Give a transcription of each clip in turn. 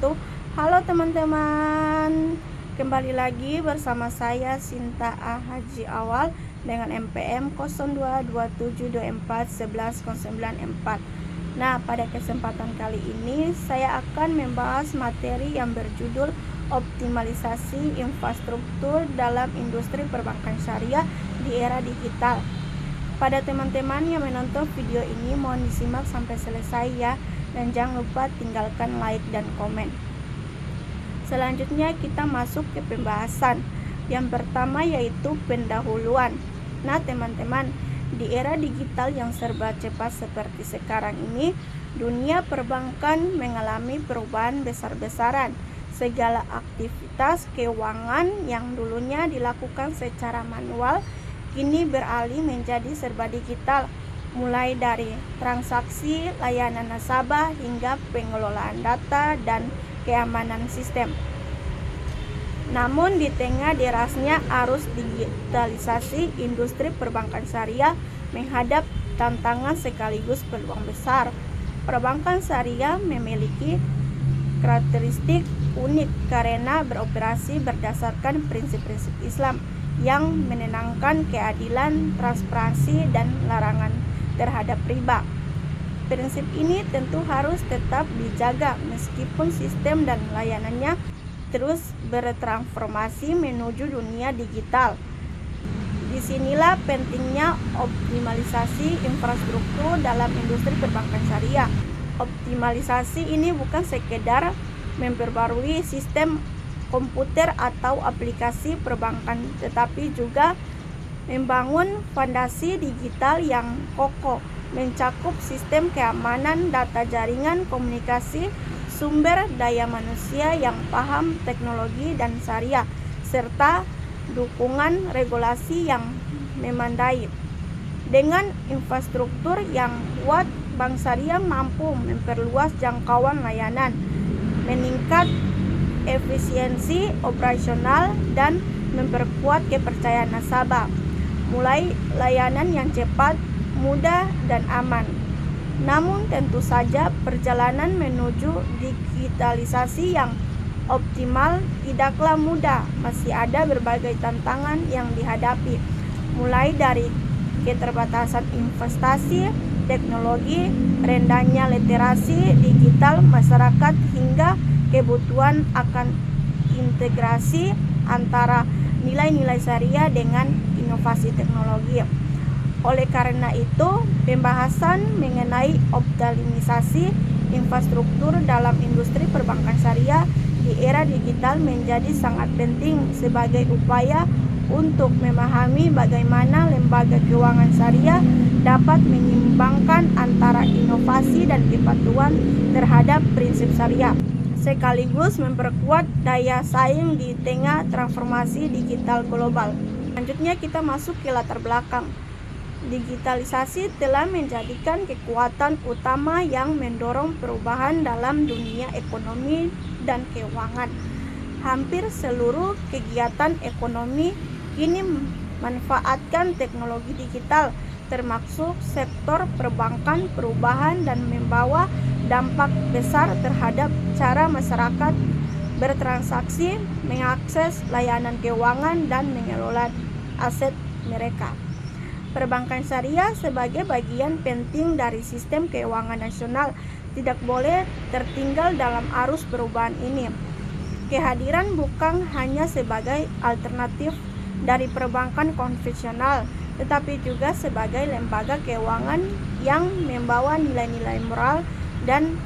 wabarakatuh. Halo teman-teman, kembali lagi bersama saya Sinta A. Haji Awal dengan MPM 0227241109. Nah, pada kesempatan kali ini saya akan membahas materi yang berjudul optimalisasi infrastruktur dalam industri perbankan syariah di era digital. Pada teman-teman yang menonton video ini, mohon disimak sampai selesai ya, dan jangan lupa tinggalkan like dan komen. Selanjutnya kita masuk ke pembahasan. Yang pertama yaitu pendahuluan. Nah teman-teman, di era digital yang serba cepat seperti sekarang ini, dunia perbankan mengalami perubahan besar-besaran. Segala aktivitas keuangan yang dulunya dilakukan secara manual kini beralih menjadi serba digital, mulai dari transaksi, layanan nasabah, hingga pengelolaan data dan keamanan sistem. Namun di tengah derasnya arus digitalisasi, industri perbankan syariah menghadap tantangan sekaligus peluang besar. Perbankan syariah memiliki karakteristik unik karena beroperasi berdasarkan prinsip-prinsip Islam yang menenangkan keadilan, transparansi, dan larangan terhadap riba. Prinsip ini tentu harus tetap dijaga meskipun sistem dan layanannya terus bertransformasi menuju dunia digital. Disinilah pentingnya optimalisasi infrastruktur dalam industri perbankan syariah. Optimalisasi ini bukan sekedar memperbarui sistem komputer atau aplikasi perbankan, tetapi juga membangun fondasi digital yang kokoh, mencakup sistem keamanan, data jaringan, komunikasi, sumber daya manusia yang paham teknologi dan syariah, serta dukungan regulasi yang memadai. Dengan infrastruktur yang kuat, Bank Syariah mampu memperluas jangkauan layanan, meningkat efisiensi operasional, dan memperkuat kepercayaan nasabah, mulai layanan yang cepat, mudah, dan aman. Namun tentu saja perjalanan menuju digitalisasi yang optimal tidaklah mudah. Masih ada berbagai tantangan yang dihadapi, mulai dari keterbatasan investasi, teknologi, rendahnya literasi digital masyarakat, hingga kebutuhan akan integrasi antara nilai-nilai syariah dengan inovasi teknologi. Oleh karena itu, pembahasan mengenai optimalisasi infrastruktur dalam industri perbankan syariah di era digital menjadi sangat penting sebagai upaya untuk memahami bagaimana lembaga keuangan syariah dapat menyeimbangkan antara inovasi dan kepatuhan terhadap prinsip syariah, sekaligus memperkuat daya saing di tengah transformasi digital global. Selanjutnya kita masuk ke latar belakang. Digitalisasi telah menjadikan kekuatan utama yang mendorong perubahan dalam dunia ekonomi dan keuangan. Hampir seluruh kegiatan ekonomi kini memanfaatkan teknologi digital, termasuk sektor perbankan. Perubahan dan membawa dampak besar terhadap cara masyarakat bertransaksi, mengakses layanan keuangan, dan mengelola aset mereka. Perbankan syariah sebagai bagian penting dari sistem keuangan nasional tidak boleh tertinggal dalam arus perubahan ini. Kehadiran bukan hanya sebagai alternatif dari perbankan konvensional, tetapi juga sebagai lembaga keuangan yang membawa nilai-nilai moral dan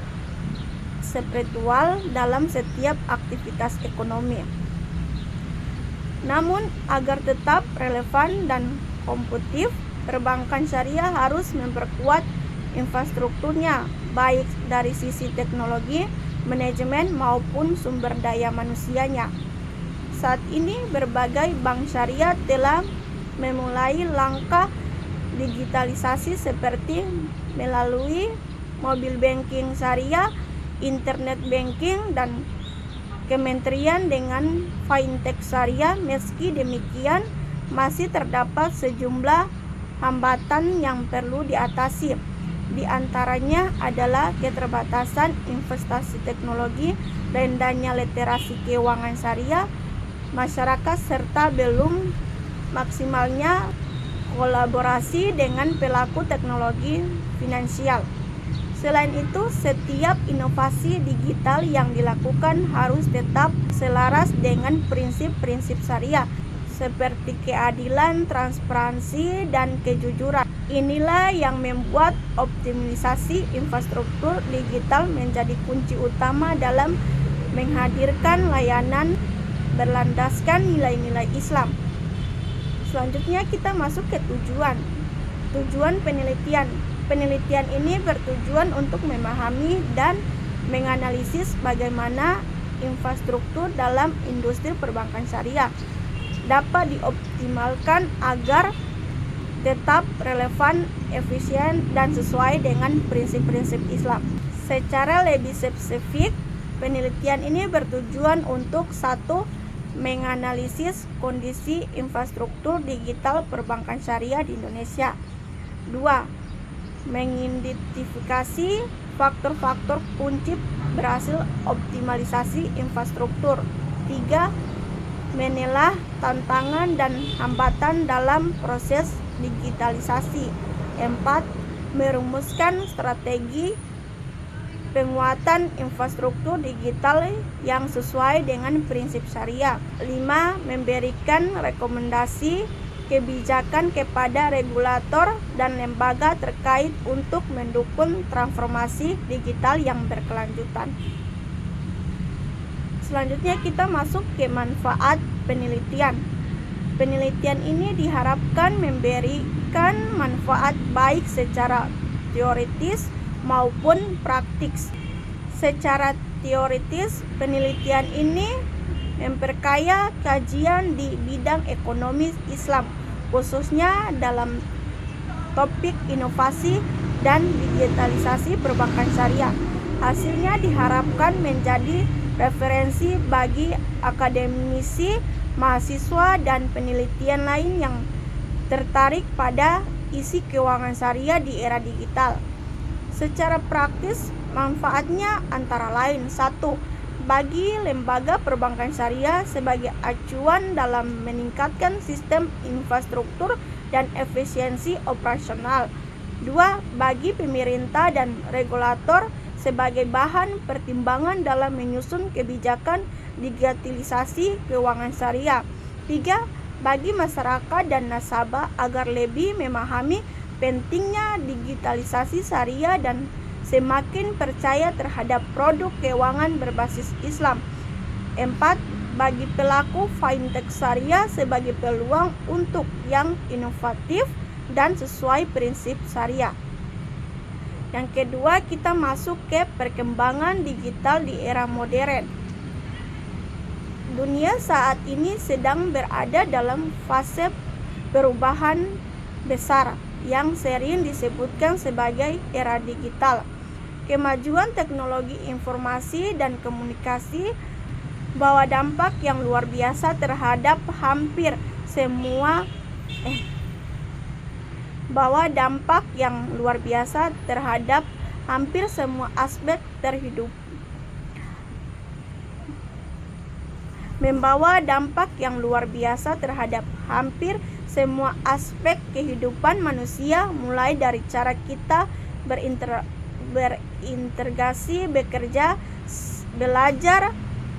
spiritual dalam setiap aktivitas ekonomi. Namun, agar tetap relevan dan kompetitif, perbankan syariah harus memperkuat infrastrukturnya, baik dari sisi teknologi, manajemen, maupun sumber daya manusianya. Saat ini berbagai bank syariah telah memulai langkah digitalisasi seperti melalui mobil banking syariah, internet banking, dan kementerian dengan fintech syariah. Meski demikian, masih terdapat sejumlah hambatan yang perlu diatasi. Di antaranya adalah keterbatasan investasi teknologi, rendahnya literasi keuangan syariah masyarakat, serta belum maksimalnya kolaborasi dengan pelaku teknologi finansial. Selain itu, setiap inovasi digital yang dilakukan harus tetap selaras dengan prinsip-prinsip syariah seperti keadilan, transparansi, dan kejujuran. Inilah yang membuat optimalisasi infrastruktur digital menjadi kunci utama dalam menghadirkan layanan berlandaskan nilai-nilai Islam. Selanjutnya kita masuk ke tujuan. Tujuan penelitian. Penelitian ini bertujuan untuk memahami dan menganalisis bagaimana infrastruktur dalam industri perbankan syariah dapat dioptimalkan agar tetap relevan, efisien, dan sesuai dengan prinsip-prinsip Islam. Secara lebih spesifik, penelitian ini bertujuan untuk satu, menganalisis kondisi infrastruktur digital perbankan syariah di Indonesia. 2. Mengidentifikasi faktor-faktor kunci berhasil optimalisasi infrastruktur. 3. Menelaah tantangan dan hambatan dalam proses digitalisasi. 4. Merumuskan strategi penguatan infrastruktur digital yang sesuai dengan prinsip syariah. 5. Memberikan rekomendasi kebijakan kepada regulator dan lembaga terkait untuk mendukung transformasi digital yang berkelanjutan. Selanjutnya kita masuk ke manfaat penelitian. Penelitian ini diharapkan memberikan manfaat baik secara teoritis maupun praktis. Secara teoritis, penelitian ini memperkaya kajian di bidang ekonomi Islam, khususnya dalam topik inovasi dan digitalisasi perbankan syariah. Hasilnya diharapkan menjadi referensi bagi akademisi, mahasiswa, dan penelitian lain yang tertarik pada isi keuangan syariah di era digital. Secara praktis, manfaatnya antara lain: 1. Bagi lembaga perbankan syariah sebagai acuan dalam meningkatkan sistem infrastruktur dan efisiensi operasional. 2. Bagi pemerintah dan regulator sebagai bahan pertimbangan dalam menyusun kebijakan digitalisasi keuangan syariah. 3. Bagi masyarakat dan nasabah agar lebih memahami pentingnya digitalisasi syariah dan semakin percaya terhadap produk keuangan berbasis Islam. 4. Bagi pelaku fintech syariah sebagai peluang untuk yang inovatif dan sesuai prinsip syariah. Yang kedua, kita masuk ke perkembangan digital di era modern. Dunia saat ini sedang berada dalam fase perubahan besar yang sering disebutkan sebagai era digital. Kemajuan teknologi informasi dan komunikasi bawa dampak yang luar biasa terhadap hampir semua aspek terhidup. Membawa dampak yang luar biasa terhadap hampir semua aspek kehidupan manusia, mulai dari cara kita berintegrasi, bekerja, belajar,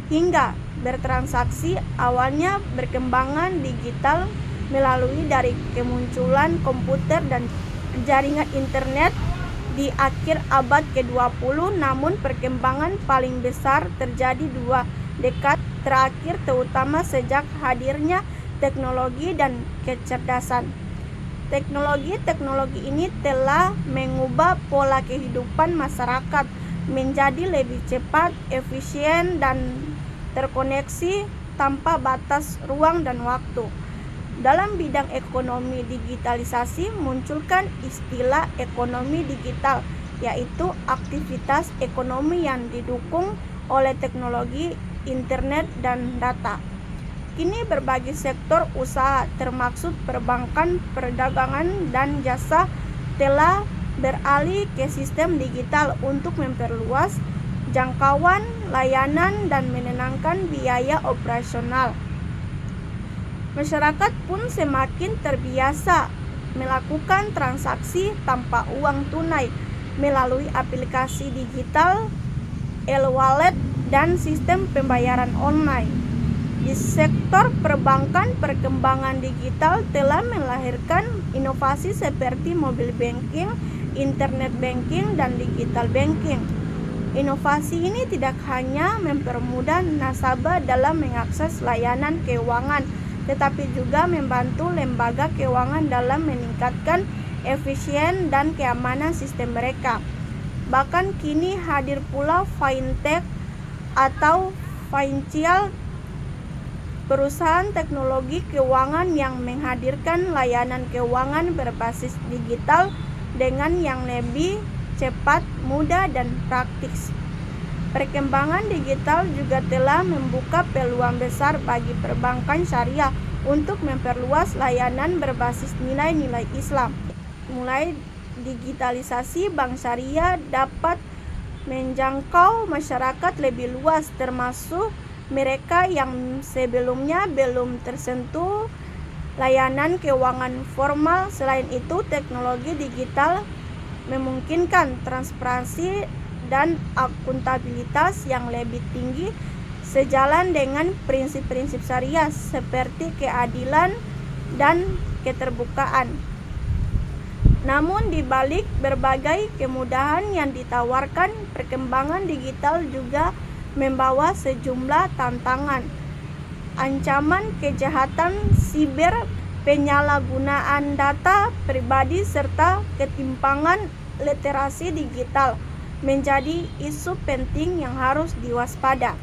hingga bertransaksi. Awalnya perkembangan digital melalui dari kemunculan komputer dan jaringan internet di akhir abad ke-20, namun perkembangan paling besar terjadi 2 dekade terakhir, terutama sejak hadirnya teknologi dan kecerdasan. Teknologi ini telah mengubah pola kehidupan masyarakat menjadi lebih cepat, efisien, dan terkoneksi tanpa batas ruang dan waktu. Dalam bidang ekonomi digitalisasi munculkan istilah ekonomi digital, yaitu aktivitas ekonomi yang didukung oleh teknologi, internet, dan data. Kini berbagai sektor usaha termasuk perbankan, perdagangan, dan jasa telah beralih ke sistem digital untuk memperluas jangkauan layanan dan menenangkan biaya operasional. Masyarakat pun semakin terbiasa melakukan transaksi tanpa uang tunai melalui aplikasi digital, e-wallet, dan sistem pembayaran online. Di sektor perbankan, perkembangan digital telah melahirkan inovasi seperti mobile banking, internet banking, dan digital banking. Inovasi ini tidak hanya mempermudah nasabah dalam mengakses layanan keuangan, tetapi juga membantu lembaga keuangan dalam meningkatkan efisien dan keamanan sistem mereka. Bahkan kini hadir pula fintech atau financial perusahaan teknologi keuangan yang menghadirkan layanan keuangan berbasis digital dengan yang lebih cepat, mudah, dan praktis. Perkembangan digital juga telah membuka peluang besar bagi perbankan syariah untuk memperluas layanan berbasis nilai-nilai Islam. Mulai digitalisasi bank syariah dapat menjangkau masyarakat lebih luas, termasuk mereka yang sebelumnya belum tersentuh layanan keuangan formal. Selain itu, teknologi digital memungkinkan transparansi dan akuntabilitas yang lebih tinggi sejalan dengan prinsip-prinsip syariah seperti keadilan dan keterbukaan. Namun di balik berbagai kemudahan yang ditawarkan, perkembangan digital juga membawa sejumlah tantangan. Ancaman kejahatan siber, penyalahgunaan data pribadi, serta ketimpangan literasi digital menjadi isu penting yang harus diwaspada.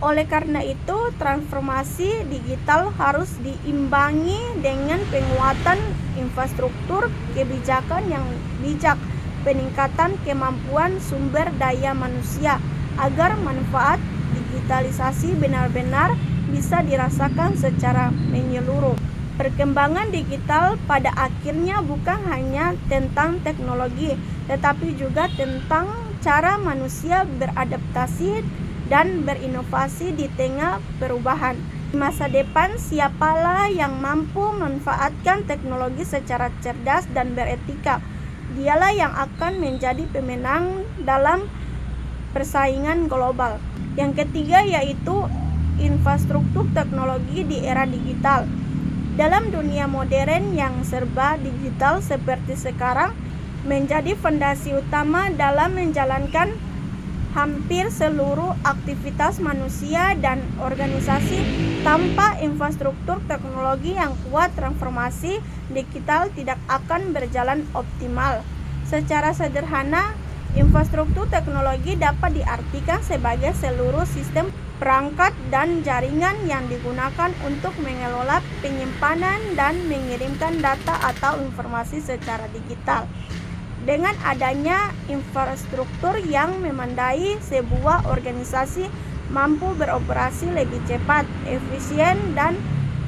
Oleh karena itu, transformasi digital harus diimbangi dengan penguatan infrastruktur kebijakan yang bijak, peningkatan kemampuan sumber daya manusia agar manfaat digitalisasi benar-benar bisa dirasakan secara menyeluruh. Perkembangan digital pada akhirnya bukan hanya tentang teknologi, tetapi juga tentang cara manusia beradaptasi dan berinovasi di tengah perubahan. Di masa depan, siapalah yang mampu memanfaatkan teknologi secara cerdas dan beretika, dialah yang akan menjadi pemenang dalam persaingan global. Yang ketiga yaitu infrastruktur teknologi di era digital. Dalam dunia modern yang serba digital seperti sekarang, menjadi fondasi utama dalam menjalankan hampir seluruh aktivitas manusia dan organisasi. Tanpa infrastruktur teknologi yang kuat, transformasi digital tidak akan berjalan optimal. Secara sederhana, infrastruktur teknologi dapat diartikan sebagai seluruh sistem perangkat dan jaringan yang digunakan untuk mengelola penyimpanan dan mengirimkan data atau informasi secara digital. Dengan adanya infrastruktur yang memadai, sebuah organisasi mampu beroperasi lebih cepat, efisien, dan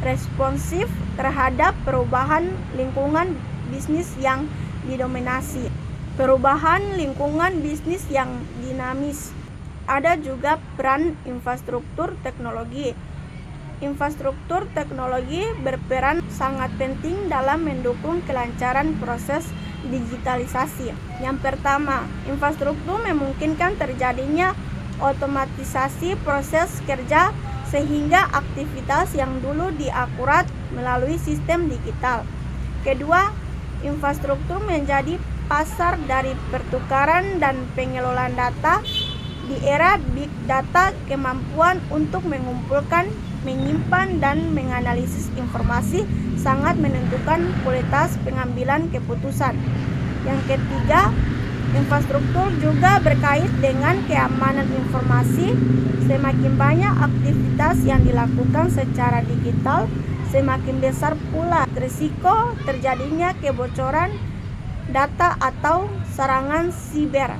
responsif terhadap perubahan lingkungan bisnis yang didominasi. Perubahan lingkungan bisnis yang dinamis. Ada juga peran infrastruktur teknologi. Infrastruktur teknologi berperan sangat penting dalam mendukung kelancaran proses digitalisasi. Yang pertama, infrastruktur memungkinkan terjadinya otomatisasi proses kerja sehingga aktivitas yang dulu diakurat melalui sistem digital. Kedua, infrastruktur menjadi pasar dari pertukaran dan pengelolaan data. Di era big data, kemampuan untuk mengumpulkan, menyimpan, dan menganalisis informasi sangat menentukan kualitas pengambilan keputusan. Yang ketiga, infrastruktur juga berkait dengan keamanan informasi. Semakin banyak aktivitas yang dilakukan secara digital, semakin besar pula risiko terjadinya kebocoran data atau serangan siber.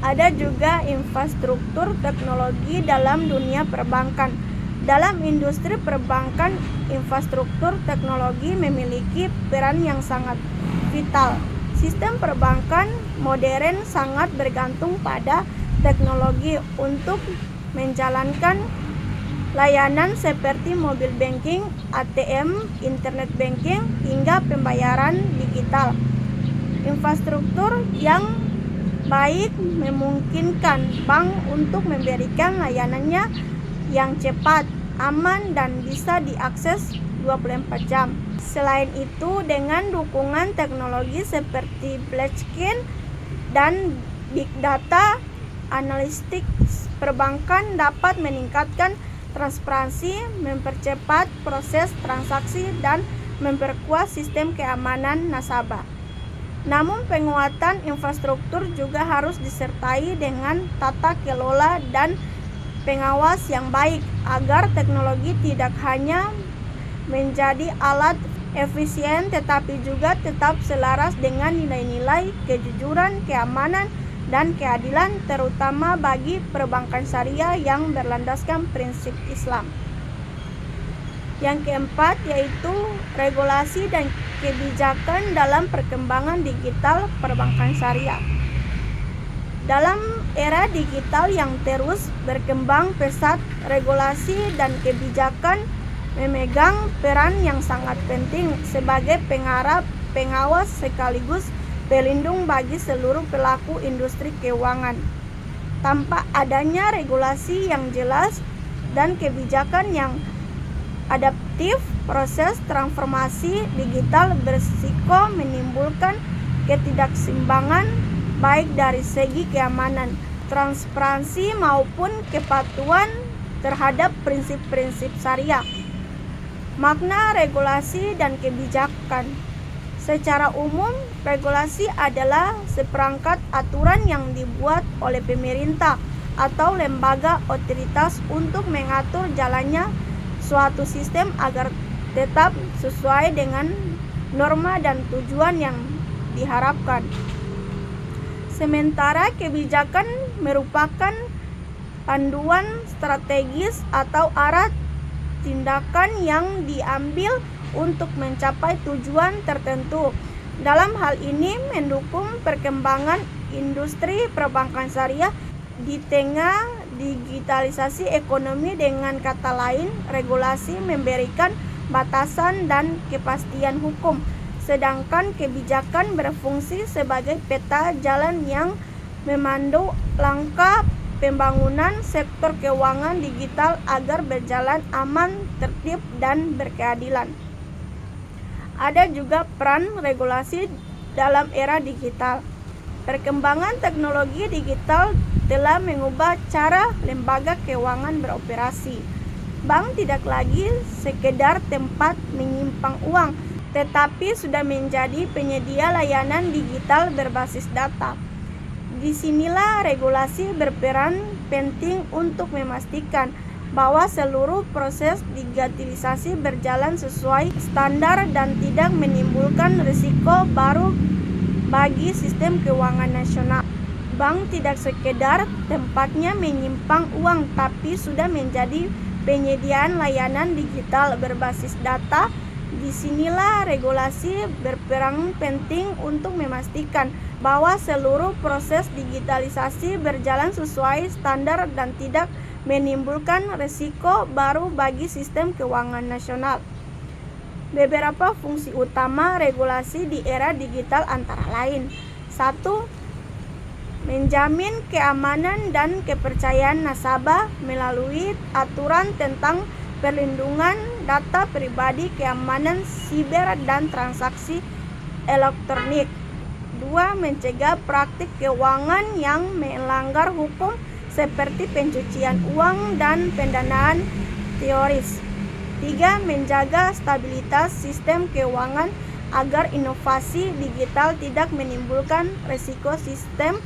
Ada juga infrastruktur teknologi dalam dunia perbankan. Dalam industri perbankan, infrastruktur teknologi memiliki peran yang sangat vital. Sistem perbankan modern sangat bergantung pada teknologi untuk menjalankan layanan seperti mobile banking, ATM, internet banking, hingga pembayaran digital. Infrastruktur yang baik memungkinkan bank untuk memberikan layanannya yang cepat, aman, dan bisa diakses 24 jam. Selain itu, dengan dukungan teknologi seperti blockchain dan big data analytics, perbankan dapat meningkatkan transparansi, mempercepat proses transaksi, dan memperkuat sistem keamanan nasabah. Namun, penguatan infrastruktur juga harus disertai dengan tata kelola dan pengawas yang baik agar teknologi tidak hanya menjadi alat efisien tetapi juga tetap selaras dengan nilai-nilai kejujuran, keamanan, dan keadilan, terutama bagi perbankan syariah yang berlandaskan prinsip Islam. Yang keempat yaitu regulasi dan kebijakan dalam perkembangan digital perbankan syariah. Dalam era digital yang terus berkembang pesat, regulasi dan kebijakan memegang peran yang sangat penting sebagai pengawas sekaligus pelindung bagi seluruh pelaku industri keuangan. Tanpa adanya regulasi yang jelas dan kebijakan yang adaptif, proses transformasi digital berisiko menimbulkan ketidakseimbangan baik dari segi keamanan, transparansi maupun kepatuhan terhadap prinsip-prinsip syariah. Makna regulasi dan kebijakan. Secara umum, regulasi adalah seperangkat aturan yang dibuat oleh pemerintah atau lembaga otoritas untuk mengatur jalannya suatu sistem agar tetap sesuai dengan norma dan tujuan yang diharapkan. Sementara kebijakan merupakan panduan strategis atau arah tindakan yang diambil untuk mencapai tujuan tertentu. Dalam hal ini mendukung perkembangan industri perbankan syariah di tengah digitalisasi ekonomi. Dengan kata lain, regulasi memberikan batasan dan kepastian hukum, sedangkan kebijakan berfungsi sebagai peta jalan yang memandu langkah pembangunan sektor keuangan digital agar berjalan aman, tertib, dan berkeadilan. Ada juga peran regulasi dalam era digital. Perkembangan teknologi digital telah mengubah cara lembaga keuangan beroperasi. Bank tidak lagi sekedar tempat menyimpan uang, tetapi sudah menjadi penyedia layanan digital berbasis data. Disinilah regulasi berperan penting untuk memastikan bahwa seluruh proses digitalisasi berjalan sesuai standar dan tidak menimbulkan risiko baru bagi sistem keuangan nasional. Bank tidak sekedar tempatnya menyimpan uang, tapi sudah menjadi penyediaan layanan digital berbasis data. Disinilah regulasi berperan penting untuk memastikan bahwa seluruh proses digitalisasi berjalan sesuai standar dan tidak menimbulkan risiko baru bagi sistem keuangan nasional. Beberapa fungsi utama regulasi di era digital antara lain: 1. Menjamin keamanan dan kepercayaan nasabah melalui aturan tentang perlindungan data pribadi, keamanan siber, dan transaksi elektronik. 2. Mencegah praktik keuangan yang melanggar hukum seperti pencucian uang dan pendanaan teroris. 3. Menjaga stabilitas sistem keuangan agar inovasi digital tidak menimbulkan risiko sistem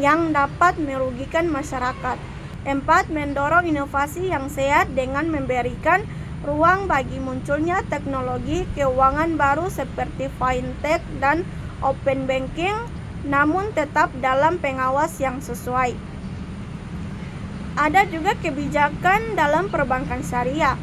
yang dapat merugikan masyarakat. 4. Mendorong inovasi yang sehat dengan memberikan ruang bagi munculnya teknologi keuangan baru seperti fintech dan open banking, namun tetap dalam pengawas yang sesuai. Ada juga kebijakan dalam perbankan syariah.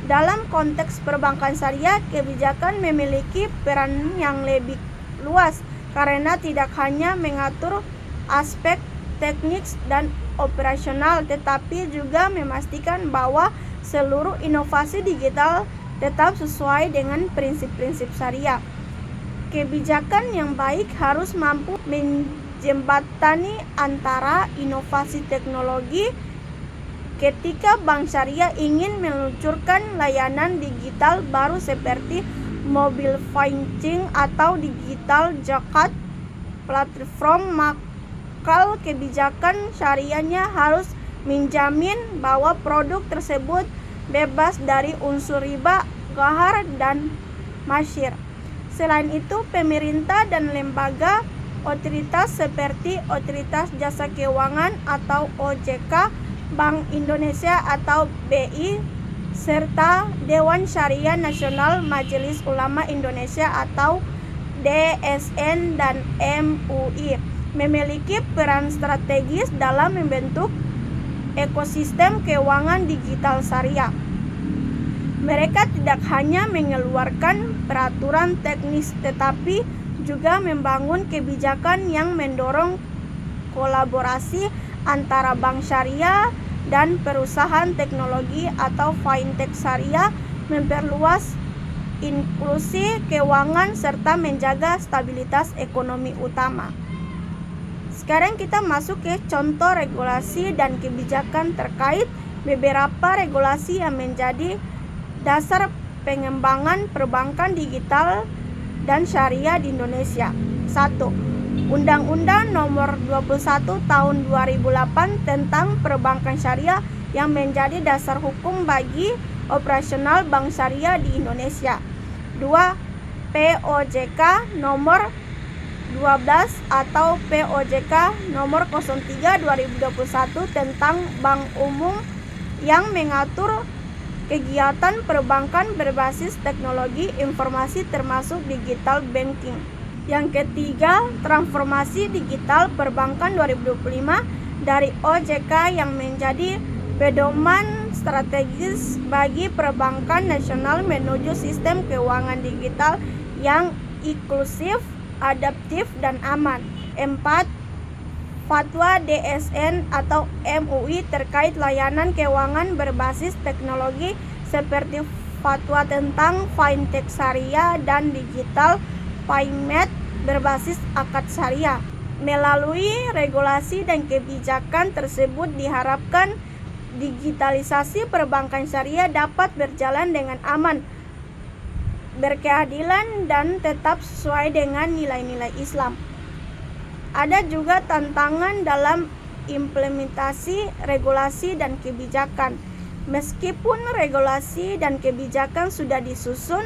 Dalam konteks perbankan syariah, kebijakan memiliki peran yang lebih luas karena tidak hanya mengatur aspek teknis dan operasional, tetapi juga memastikan bahwa seluruh inovasi digital tetap sesuai dengan prinsip-prinsip syariah. Kebijakan yang baik harus mampu menjembatani antara inovasi teknologi ketika bank syariah ingin meluncurkan layanan digital baru seperti mobile banking atau digital zakat platform, maka kebijakan syariahnya harus menjamin bahwa produk tersebut bebas dari unsur riba, ghar, dan masyir. Selain itu, pemerintah dan lembaga otoritas seperti Otoritas Jasa Keuangan atau OJK, Bank Indonesia atau BI, serta Dewan Syariah Nasional Majelis Ulama Indonesia atau DSN dan MUI memiliki peran strategis dalam membentuk ekosistem keuangan digital syariah. Mereka tidak hanya mengeluarkan peraturan teknis, tetapi juga membangun kebijakan yang mendorong kolaborasi antara bank syariah dan perusahaan teknologi atau fintech syariah, memperluas inklusi keuangan serta menjaga stabilitas ekonomi utama. Sekarang kita masuk ke contoh regulasi dan kebijakan terkait beberapa regulasi yang menjadi dasar pengembangan perbankan digital dan syariah di Indonesia. 1. Undang-Undang Nomor 21 Tahun 2008 tentang Perbankan Syariah yang menjadi dasar hukum bagi operasional bank syariah di Indonesia. 2. POJK Nomor 12 atau POJK Nomor 03 2021 tentang Bank Umum yang mengatur kegiatan perbankan berbasis teknologi informasi termasuk digital banking. Yang ketiga, transformasi digital perbankan 2025 dari OJK yang menjadi pedoman strategis bagi perbankan nasional menuju sistem keuangan digital yang inklusif, adaptif, dan aman. 4. Fatwa DSN atau MUI terkait layanan keuangan berbasis teknologi seperti fatwa tentang fintech syariah dan digital payment berbasis akad syariah. Melalui regulasi dan kebijakan tersebut diharapkan digitalisasi perbankan syariah dapat berjalan dengan aman, berkeadilan, dan tetap sesuai dengan nilai-nilai Islam. Ada juga tantangan dalam implementasi regulasi dan kebijakan. Meskipun regulasi dan kebijakan sudah disusun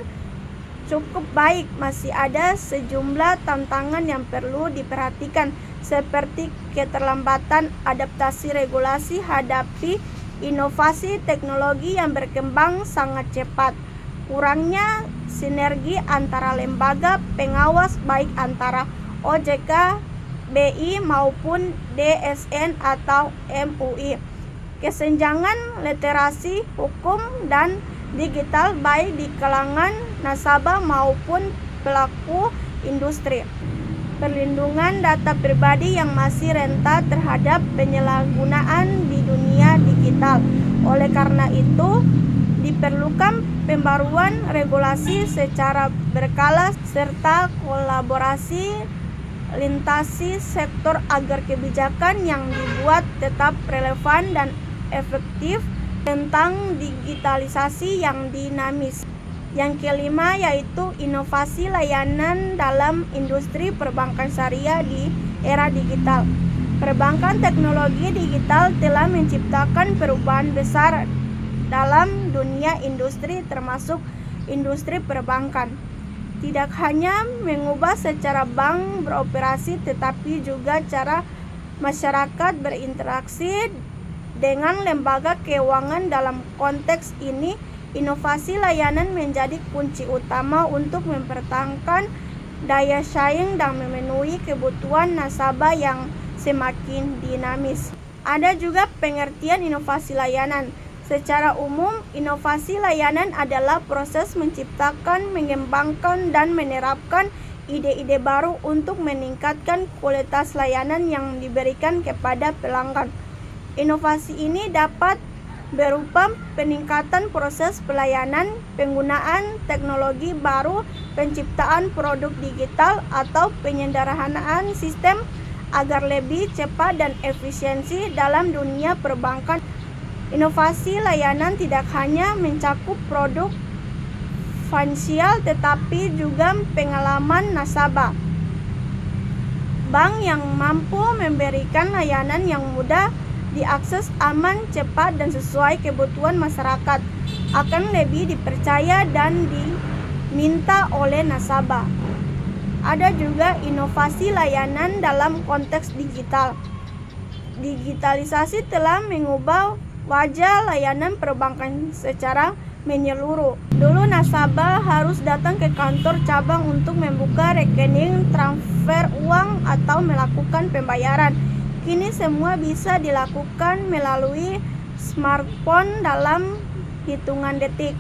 cukup baik, masih ada sejumlah tantangan yang perlu diperhatikan, seperti keterlambatan adaptasi regulasi hadapi inovasi teknologi yang berkembang sangat cepat, kurangnya sinergi antara lembaga pengawas baik antara OJK, BI maupun DSN atau MUI, kesenjangan literasi hukum dan digital baik di kalangan nasabah maupun pelaku industri, perlindungan data pribadi yang masih rentan terhadap penyalahgunaan di dunia digital. Oleh karena itu, diperlukan pembaruan regulasi secara berkala serta kolaborasi lintasi sektor agar kebijakan yang dibuat tetap relevan dan efektif tentang digitalisasi yang dinamis. Yang kelima yaitu inovasi layanan dalam industri perbankan syariah di era digital. Perbankan teknologi digital telah menciptakan perubahan besar dalam dunia industri termasuk industri perbankan. Tidak hanya mengubah secara bank beroperasi, tetapi juga cara masyarakat berinteraksi dengan lembaga keuangan. Dalam konteks ini, inovasi layanan menjadi kunci utama untuk mempertahankan daya saing dan memenuhi kebutuhan nasabah yang semakin dinamis. Ada juga pengertian inovasi layanan. Secara umum, inovasi layanan adalah proses menciptakan, mengembangkan, dan menerapkan ide-ide baru untuk meningkatkan kualitas layanan yang diberikan kepada pelanggan. Inovasi ini dapat berupa peningkatan proses pelayanan, penggunaan teknologi baru, penciptaan produk digital, atau penyederhanaan sistem agar lebih cepat dan efisiensi dalam dunia perbankan. Inovasi layanan tidak hanya mencakup produk finansial tetapi juga pengalaman nasabah. Bank yang mampu memberikan layanan yang mudah diakses, aman, cepat, dan sesuai kebutuhan masyarakat akan lebih dipercaya dan diminta oleh nasabah. Ada juga inovasi layanan dalam konteks digital. Digitalisasi telah mengubah wajah layanan perbankan secara menyeluruh. Dulu nasabah harus datang ke kantor cabang untuk membuka rekening, transfer uang, atau melakukan pembayaran. Kini semua bisa dilakukan melalui smartphone dalam hitungan detik.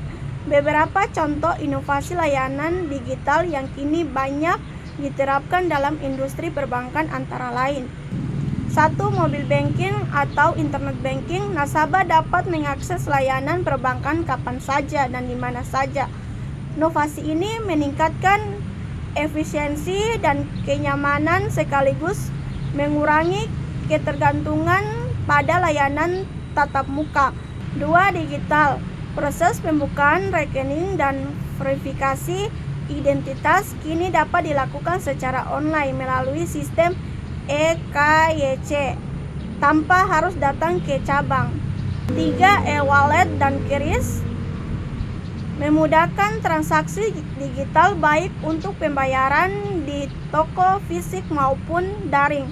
Beberapa contoh inovasi layanan digital yang kini banyak diterapkan dalam industri perbankan antara lain: 1. Mobil banking atau internet banking. Nasabah dapat mengakses layanan perbankan kapan saja dan di mana saja. Inovasi ini meningkatkan efisiensi dan kenyamanan sekaligus mengurangi ketergantungan pada layanan tatap muka. 2. Digital. Proses pembukaan rekening dan verifikasi identitas kini dapat dilakukan secara online melalui sistem EKYC tanpa harus datang ke cabang. 3. E-wallet dan QRIS memudahkan transaksi digital baik untuk pembayaran di toko fisik maupun daring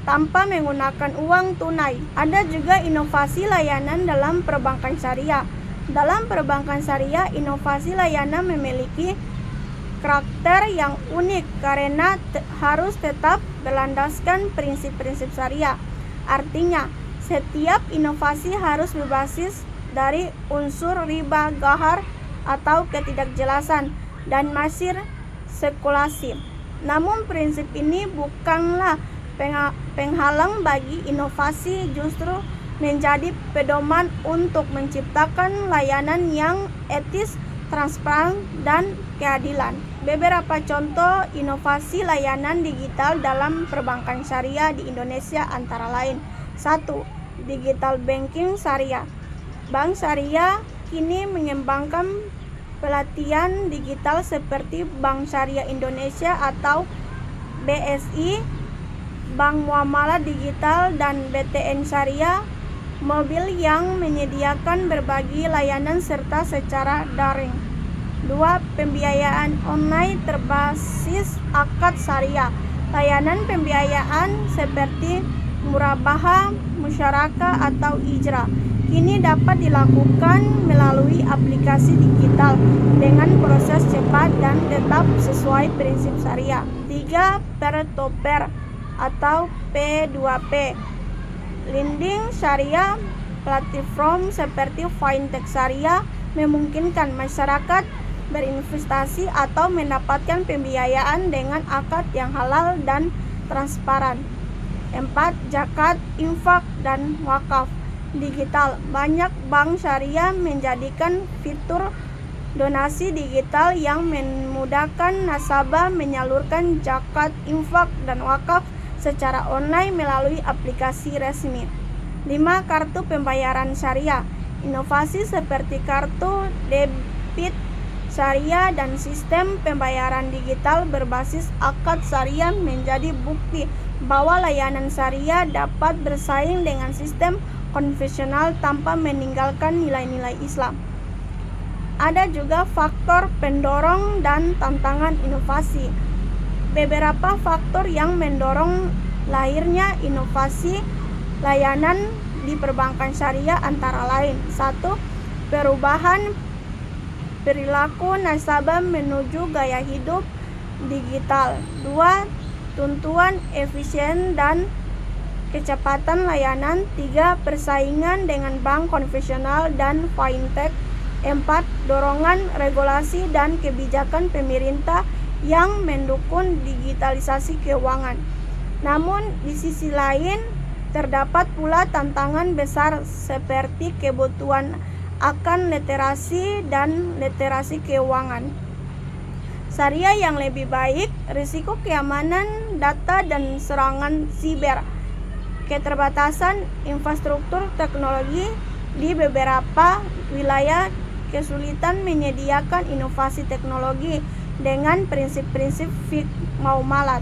tanpa menggunakan uang tunai. Ada juga inovasi layanan dalam perbankan syariah. Dalam perbankan syariah, inovasi layanan memiliki karakter yang unik karena harus tetap berlandaskan prinsip-prinsip syariah. Artinya, setiap inovasi harus berbasis dari unsur riba ghar atau ketidakjelasan dan masih spekulasi. Namun prinsip ini bukanlah penghalang bagi inovasi, justru menjadi pedoman untuk menciptakan layanan yang etis, transparan, dan keadilan. Beberapa contoh inovasi layanan digital dalam perbankan syariah di Indonesia antara lain: 1. Digital banking syariah. Bank syariah kini mengembangkan pelatihan digital seperti Bank Syariah Indonesia atau BSI, Bank Muamalah Digital, dan BTN Syariah Mobil yang menyediakan berbagai layanan serta secara daring. 2. Pembiayaan online berbasis akad syariah. Layanan pembiayaan seperti murabahah, musyaraka, atau ijrah kini dapat dilakukan melalui aplikasi digital dengan proses cepat dan tetap sesuai prinsip syariah. 3. Peer-to-peer atau P2P. Lending syariah. Platform seperti fintech syariah memungkinkan masyarakat berinvestasi atau mendapatkan pembiayaan dengan akad yang halal dan transparan. 4. Zakat, infak, dan wakaf digital. Banyak bank syariah menjadikan fitur donasi digital yang memudahkan nasabah menyalurkan zakat, infak, dan wakaf secara online melalui aplikasi resmi. 5. Kartu pembayaran syariah. Inovasi seperti kartu debit syariah dan sistem pembayaran digital berbasis akad syariah menjadi bukti bahwa layanan syariah dapat bersaing dengan sistem konvensional tanpa meninggalkan nilai-nilai Islam. Ada juga faktor pendorong dan tantangan inovasi. Beberapa faktor yang mendorong lahirnya inovasi layanan di perbankan syariah antara lain: 1. Perubahan perilaku nasabah menuju gaya hidup digital. 2. Tuntutan efisien dan kecepatan layanan. 3. Persaingan dengan bank konvensional dan fintech. 4. Dorongan regulasi dan kebijakan pemerintah yang mendukung digitalisasi keuangan. Namun di sisi lain terdapat pula tantangan besar seperti kebutuhan akan literasi dan literasi keuangan syariah yang lebih baik, risiko keamanan data dan serangan siber, keterbatasan infrastruktur teknologi di beberapa wilayah, kesulitan menyediakan inovasi teknologi dengan prinsip-prinsip fiqh muamalat.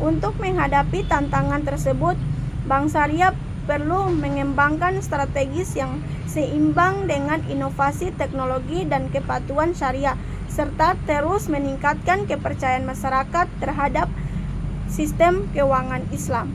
Untuk menghadapi tantangan tersebut, Bank Syariah perlu mengembangkan strategis yang seimbang dengan inovasi teknologi dan kepatuhan syariah, serta terus meningkatkan kepercayaan masyarakat terhadap sistem keuangan Islam.